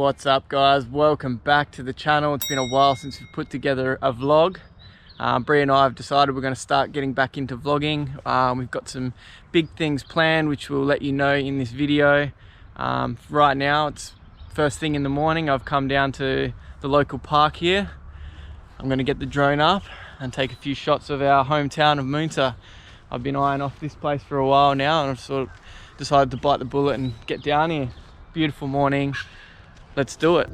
What's up guys, welcome back to the channel. It's been a while since we've put together a vlog. Brie and I have decided we're going to start getting back into vlogging. We've got some big things planned which we'll let you know in this video. Right now it's first thing in the morning. I've come down to the local park here. I'm going to get the drone up and take a few shots of our hometown of Moonta. I've been eyeing off this place for a while now and I've sort of decided to bite the bullet and get down here. Beautiful morning, let's do it.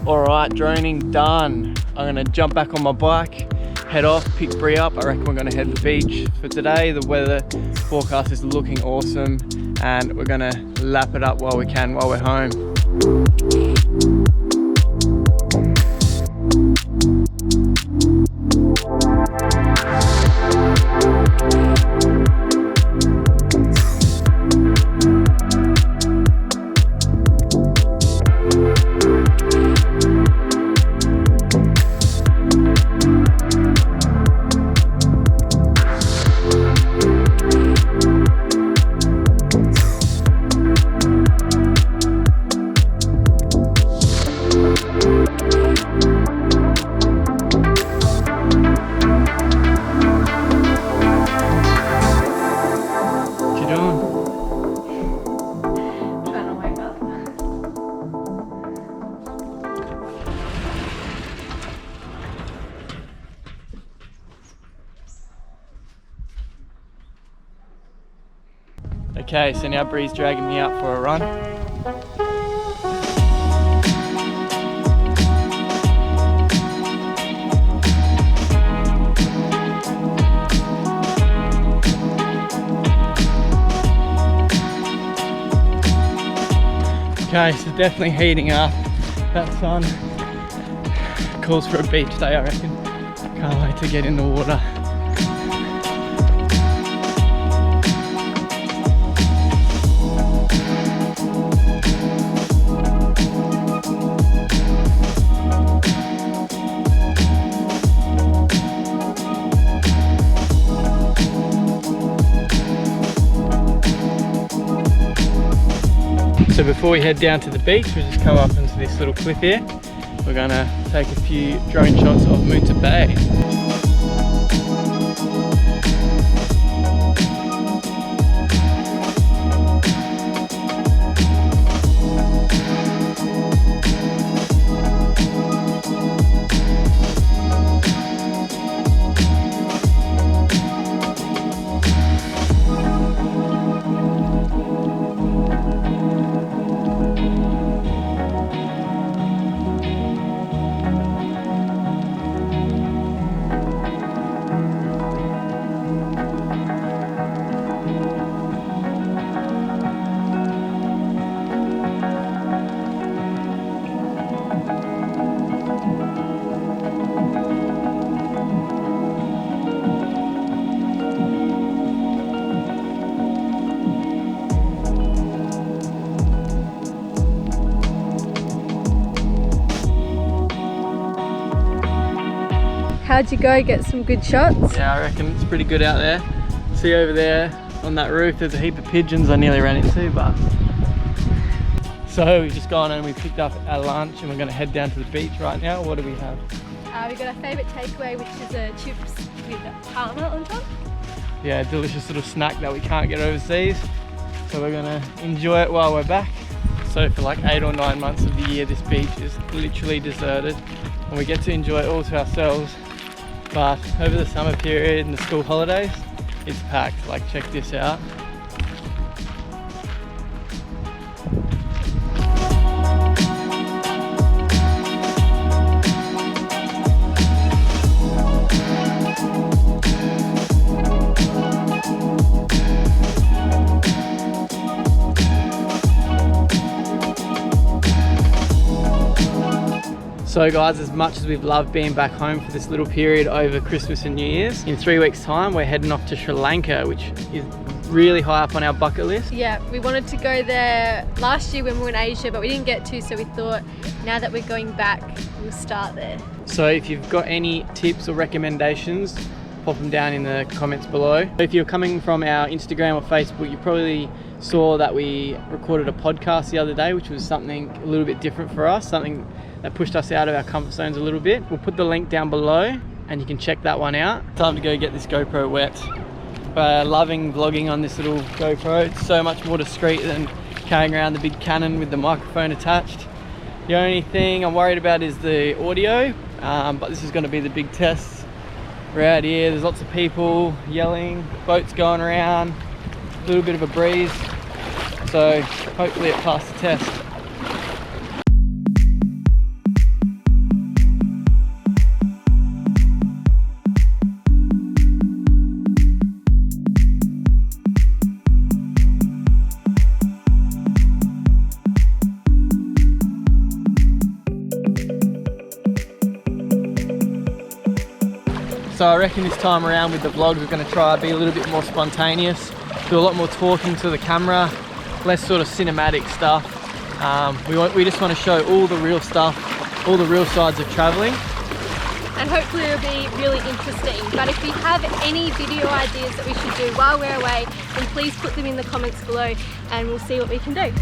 Alright, droning done. I'm gonna jump back on my bike, head off, pick Brie up. I reckon we're gonna head to the beach for today. The weather forecast is looking awesome and we're gonna lap it up while we can while we're home. Okay, so now Brie's dragging me out for a run. Okay, so definitely heating up. That sun calls for a beach day, I reckon. Can't wait to get in the water. So before we head down to the beach, we'll just come up into this little cliff here. We're gonna take a few drone shots of Moonta Bay. How'd you go? Get some good shots? Yeah, I reckon it's pretty good out there. See over there on that roof, there's a heap of pigeons I nearly ran into, but... So we've just gone and we picked up our lunch and we're gonna head down to the beach right now. What do we have? We got our favourite takeaway, which is chips with parma on top. Yeah, a delicious little snack that we can't get overseas. So we're gonna enjoy it while we're back. So for like 8 or 9 months of the year, this beach is literally deserted and we get to enjoy it all to ourselves. But over the summer period and the school holidays, it's packed. Like, check this out. So guys, as much as we've loved being back home for this little period over Christmas and New Year's, in 3 weeks time we're heading off to Sri Lanka, which is really high up on our bucket list. Yeah, we wanted to go there last year when we were in Asia, but we didn't get to, so we thought now that we're going back, we'll start there. So if you've got any tips or recommendations, pop them down in the comments below. If you're coming from our Instagram or Facebook, you probably saw that we recorded a podcast the other day, which was something a little bit different for us, something that pushed us out of our comfort zones a little bit. We'll put the link down below and you can check that one out. Time to go get this GoPro wet. Loving vlogging on this little GoPro. It's so much more discreet than carrying around the big Canon with the microphone attached. The only thing I'm worried about is the audio, but this is going to be the big test. We're out here, there's lots of people yelling, boats going around, a little bit of a breeze, so hopefully it passed the test. So I reckon this time around with the vlogs we're going to try to be a little bit more spontaneous, do a lot more talking to the camera, less sort of cinematic stuff. We just want to show all the real stuff, all the real sides of traveling. And hopefully it'll be really interesting. But if you have any video ideas that we should do while we're away, then please put them in the comments below and we'll see what we can do.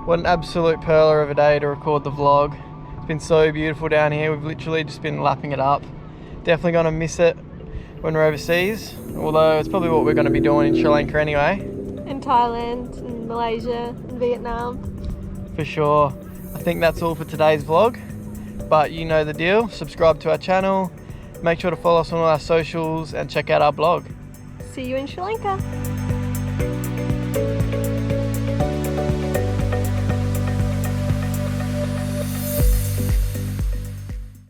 What an absolute pearler of a day to record the vlog. It's been so beautiful down here. We've literally just been lapping it up. Definitely gonna miss it when we're overseas, although it's probably what we're gonna be doing in Sri Lanka anyway. In Thailand, in Malaysia, in Vietnam. For sure. I think that's all for today's vlog, but you know the deal. Subscribe to our channel, make sure to follow us on all our socials and check out our blog. See you in Sri Lanka.